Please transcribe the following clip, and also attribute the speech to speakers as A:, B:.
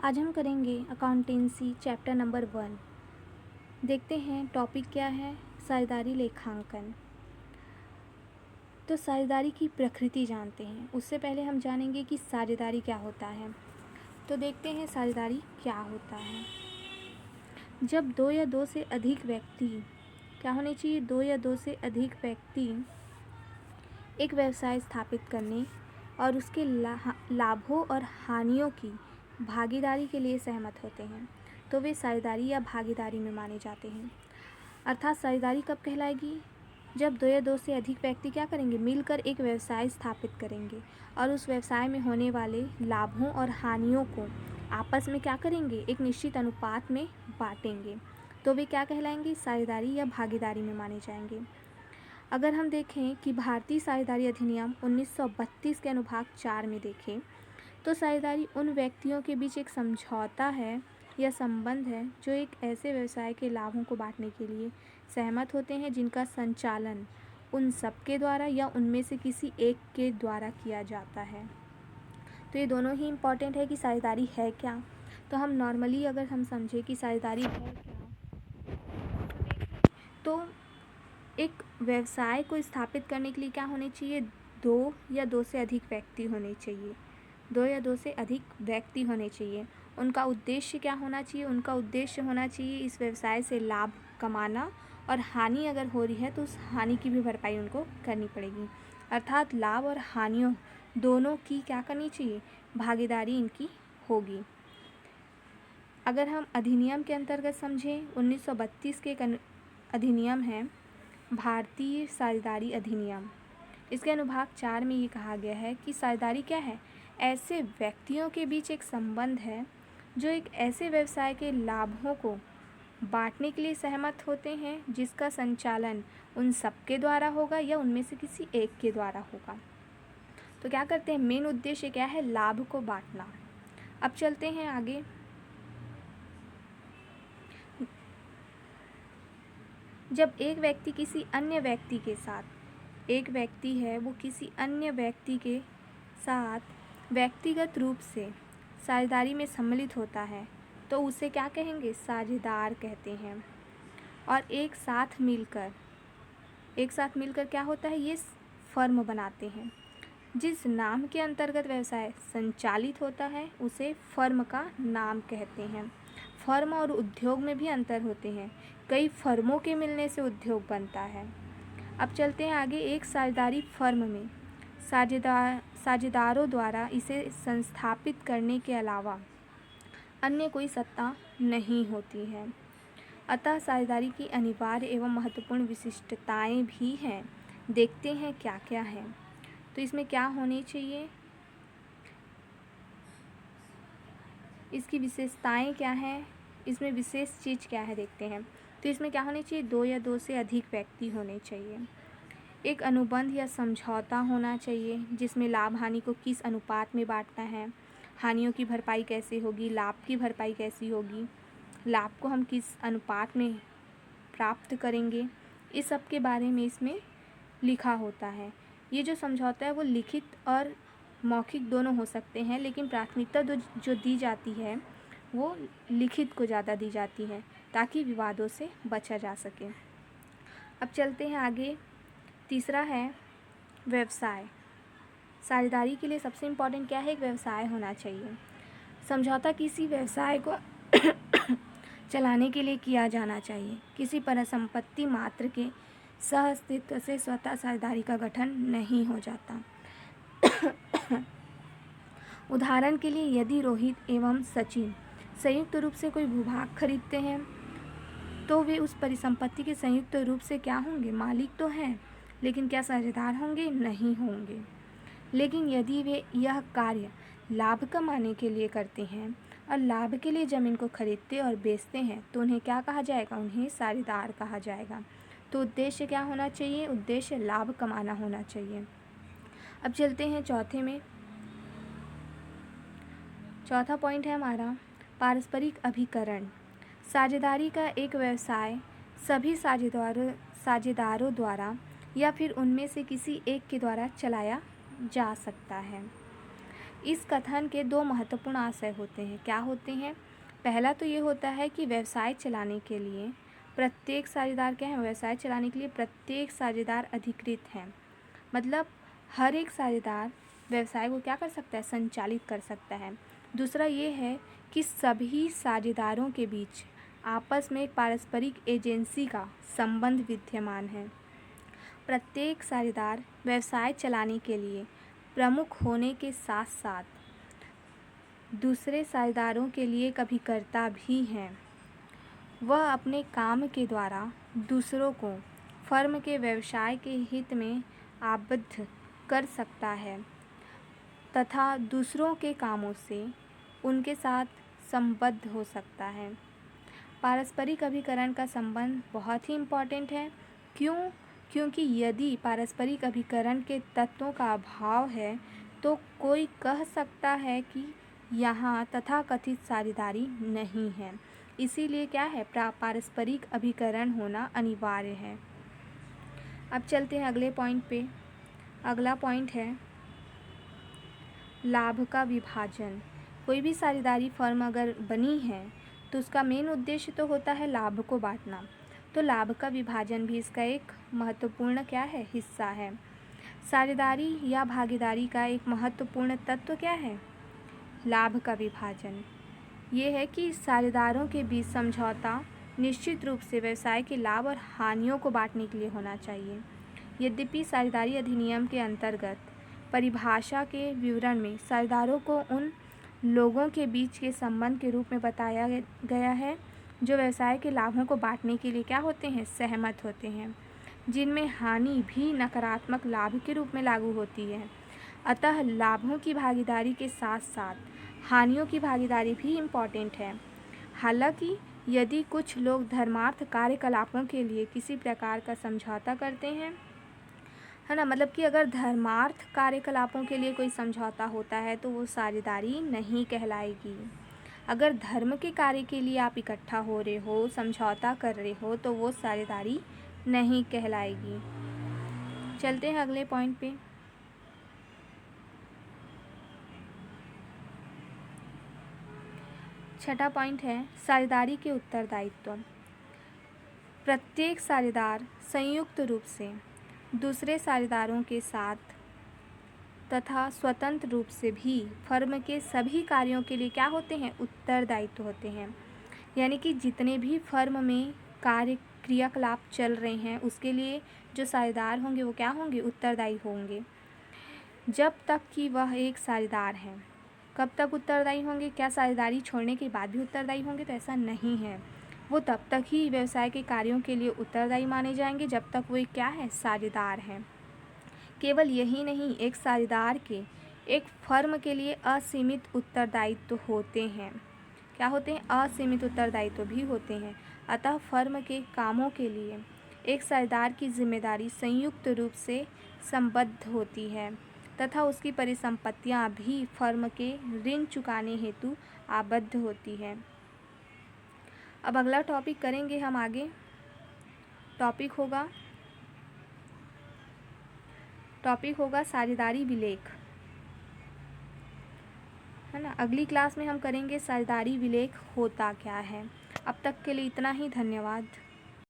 A: आज हम करेंगे अकाउंटेंसी चैप्टर नंबर 1। देखते हैं टॉपिक क्या है, साझेदारी लेखांकन। तो साझेदारी की प्रकृति जानते हैं। उससे पहले हम जानेंगे कि साझेदारी क्या होता है। तो देखते हैं साझेदारी क्या होता है। जब दो या दो से अधिक व्यक्ति क्या होने चाहिए, दो या दो से अधिक व्यक्ति एक व्यवसाय स्थापित करने और उसके लाभों और हानियों की भागीदारी के लिए सहमत होते हैं तो वे साझेदारी या भागीदारी में माने जाते हैं। अर्थात साझेदारी कब कहलाएगी, जब दो या दो से अधिक व्यक्ति क्या करेंगे, मिलकर एक व्यवसाय स्थापित करेंगे और उस व्यवसाय में होने वाले लाभों और हानियों को आपस में क्या करेंगे, एक निश्चित अनुपात में बांटेंगे तो वे क्या कहलाएंगे, साझेदारी या भागीदारी में माने जाएंगे। अगर हम देखें कि भारतीय साझेदारी अधिनियम 1932 के अनुभाग 4 में देखें तो साझेदारी उन व्यक्तियों के बीच एक समझौता है या संबंध है जो एक ऐसे व्यवसाय के लाभों को बांटने के लिए सहमत होते हैं जिनका संचालन उन सबके द्वारा या उनमें से किसी एक के द्वारा किया जाता है। तो ये दोनों ही इम्पॉर्टेंट है कि साझेदारी है क्या। तो हम नॉर्मली अगर हम समझे कि साझेदारी है क्या, तो एक व्यवसाय को स्थापित करने के लिए क्या होने चाहिए, दो या दो से अधिक व्यक्ति होने चाहिए, दो या दो से अधिक व्यक्ति होने चाहिए। उनका उद्देश्य क्या होना चाहिए, उनका उद्देश्य होना चाहिए इस व्यवसाय से लाभ कमाना और हानि अगर हो रही है तो उस हानि की भी भरपाई उनको करनी पड़ेगी। अर्थात लाभ और हानियों दोनों की क्या करनी चाहिए, भागीदारी इनकी होगी। अगर हम अधिनियम के अंतर्गत समझें, 1932 के एक अधिनियम है भारतीय साझेदारी अधिनियम। इसके अनुभाग 4 में ये कहा गया है कि साझेदारी क्या है, ऐसे व्यक्तियों के बीच एक संबंध है जो एक ऐसे व्यवसाय के लाभों को बांटने के लिए सहमत होते हैं जिसका संचालन उन सबके द्वारा होगा या उनमें से किसी एक के द्वारा होगा। तो क्या करते हैं, मेन उद्देश्य क्या है, लाभ को बांटना। अब चलते हैं आगे। जब एक व्यक्ति किसी अन्य व्यक्ति के साथ, एक व्यक्ति है वो किसी अन्य व्यक्ति के साथ व्यक्तिगत रूप से साझेदारी में सम्मिलित होता है तो उसे क्या कहेंगे, साझेदार कहते हैं। और एक साथ मिलकर क्या होता है, ये फर्म बनाते हैं। जिस नाम के अंतर्गत व्यवसाय संचालित होता है उसे फर्म का नाम कहते हैं। फर्म और उद्योग में भी अंतर होते हैं, कई फर्मों के मिलने से उद्योग बनता है। अब चलते हैं आगे। एक साझेदारी फर्म में साझेदारों द्वारा इसे संस्थापित करने के अलावा अन्य कोई सत्ता नहीं होती है। अतः साझेदारी की अनिवार्य एवं महत्वपूर्ण विशिष्टताएं भी हैं। देखते हैं क्या क्या है। तो इसमें क्या होनी चाहिए, इसकी विशेषताएं क्या हैं, इसमें विशेष चीज़ क्या है, देखते हैं। तो इसमें क्या होनी चाहिए, दो या दो से अधिक व्यक्ति होने चाहिए। एक अनुबंध या समझौता होना चाहिए जिसमें लाभ हानि को किस अनुपात में बांटना है, हानियों की भरपाई कैसे होगी, लाभ की भरपाई कैसी होगी, लाभ को हम किस अनुपात में प्राप्त करेंगे, इस सब के बारे में इसमें लिखा होता है। ये जो समझौता है वो लिखित और मौखिक दोनों हो सकते हैं, लेकिन प्राथमिकता जो दी जाती है वो लिखित को ज़्यादा दी जाती है ताकि विवादों से बचा जा सके। अब चलते हैं आगे। तीसरा है व्यवसाय। साझेदारी के लिए सबसे इम्पॉर्टेंट क्या है, एक व्यवसाय होना चाहिए। समझौता किसी व्यवसाय को चलाने के लिए किया जाना चाहिए। किसी परिसंपत्ति मात्र के सह अस्तित्व से स्वतः साझेदारी का गठन नहीं हो जाता। उदाहरण के लिए यदि रोहित एवं सचिन संयुक्त रूप से कोई भूभाग खरीदते हैं तो वे उस परिसंपत्ति के संयुक्त रूप से क्या होंगे, मालिक तो हैं, लेकिन क्या साझेदार होंगे, नहीं होंगे। लेकिन यदि वे यह कार्य लाभ कमाने के लिए करते हैं और लाभ के लिए ज़मीन को खरीदते और बेचते हैं तो उन्हें क्या कहा जाएगा, उन्हें साझेदार कहा जाएगा। तो उद्देश्य क्या होना चाहिए, उद्देश्य लाभ कमाना होना चाहिए। अब चलते हैं चौथे में। चौथा पॉइंट है हमारा पारस्परिक अभिकरण। साझेदारी का एक व्यवसाय सभी साझेदारों द्वारा या फिर उनमें से किसी एक के द्वारा चलाया जा सकता है। इस कथन के दो महत्वपूर्ण आशय होते हैं। क्या होते हैं? पहला तो ये होता है कि व्यवसाय चलाने के लिए प्रत्येक साझेदार क्या है? व्यवसाय चलाने के लिए प्रत्येक साझेदार अधिकृत है। मतलब हर एक साझेदार व्यवसाय को क्या कर सकता है? संचालित कर सकता है। दूसरा ये है कि सभी साझेदारों के बीच आपस में एक पारस्परिक एजेंसी का संबंध विद्यमान है। प्रत्येक साझेदार व्यवसाय चलाने के लिए प्रमुख होने के साथ साथ दूसरे साझेदारों के लिए कभी करता भी है। वह अपने काम के द्वारा दूसरों को फर्म के व्यवसाय के हित में आबद्ध कर सकता है तथा दूसरों के कामों से उनके साथ संबद्ध हो सकता है। पारस्परिक अभिकरण का संबंध बहुत ही इम्पॉर्टेंट है। क्यों? क्योंकि यदि पारस्परिक अभिकरण के तत्वों का अभाव है तो कोई कह सकता है कि यहाँ तथाकथित साझेदारी नहीं है। इसीलिए क्या है? पारस्परिक अभिकरण होना अनिवार्य है। अब चलते हैं अगले पॉइंट पे। अगला पॉइंट है लाभ का विभाजन। कोई भी साझेदारी फर्म अगर बनी है तो उसका मेन उद्देश्य तो होता है लाभ को बांटना। तो लाभ का विभाजन भी इसका एक महत्वपूर्ण क्या है? हिस्सा है। साझेदारी या भागीदारी का एक महत्वपूर्ण तत्व क्या है? लाभ का विभाजन। ये है कि साझेदारों के बीच समझौता निश्चित रूप से व्यवसाय के लाभ और हानियों को बांटने के लिए होना चाहिए। यद्यपि साझेदारी अधिनियम के अंतर्गत परिभाषा के विवरण में साझेदारों को उन लोगों के बीच के संबंध के रूप में बताया गया है जो व्यवसाय के लाभों को बांटने के लिए क्या होते हैं? सहमत होते हैं, जिनमें हानि भी नकारात्मक लाभ के रूप में लागू होती है। अतः लाभों की भागीदारी के साथ साथ हानियों की भागीदारी भी इम्पॉर्टेंट है। हालांकि यदि कुछ लोग धर्मार्थ कार्यकलापों के लिए किसी प्रकार का समझौता करते हैं, है ना, मतलब कि अगर धर्मार्थ कार्यकलापों के लिए कोई समझौता होता है तो वो साझेदारी नहीं कहलाएगी। अगर धर्म के कार्य के लिए आप इकट्ठा हो रहे हो, समझौता कर रहे हो, तो वो साझेदारी नहीं कहलाएगी। चलते हैं अगले पॉइंट पे। छठा पॉइंट है साझेदारी के उत्तरदायित्व। प्रत्येक साझेदार संयुक्त रूप से दूसरे साझेदारों के साथ तथा स्वतंत्र रूप से भी फर्म के सभी कार्यों के लिए क्या होते हैं? उत्तरदायित्व होते हैं। यानी कि जितने भी फर्म में कार्य क्रियाकलाप चल रहे हैं उसके लिए जो साझेदार होंगे वो क्या होंगे? उत्तरदायी होंगे। जब तक कि वह एक साझेदार है। कब तक उत्तरदायी होंगे? क्या साझेदारी छोड़ने के बाद भी उत्तरदायी होंगे? तो ऐसा नहीं है। वो तब तक ही व्यवसाय के कार्यों के लिए उत्तरदायी माने जाएंगे जब तक वो एक क्या है? साझेदार हैं। केवल यही नहीं, एक साझेदार के एक फर्म के लिए असीमित उत्तरदायित्व होते हैं। क्या होते हैं? असीमित उत्तरदायित्व भी होते हैं। अतः फर्म के कामों के लिए एक साझेदार की जिम्मेदारी संयुक्त रूप से संबद्ध होती है तथा उसकी परिसंपत्तियां भी फर्म के ऋण चुकाने हेतु आबद्ध होती है। अब अगला टॉपिक करेंगे हम आगे। टॉपिक होगा साझेदारी विलेख, है ना। अगली क्लास में हम करेंगे साझेदारी विलेख होता क्या है। अब तक के लिए इतना ही। धन्यवाद।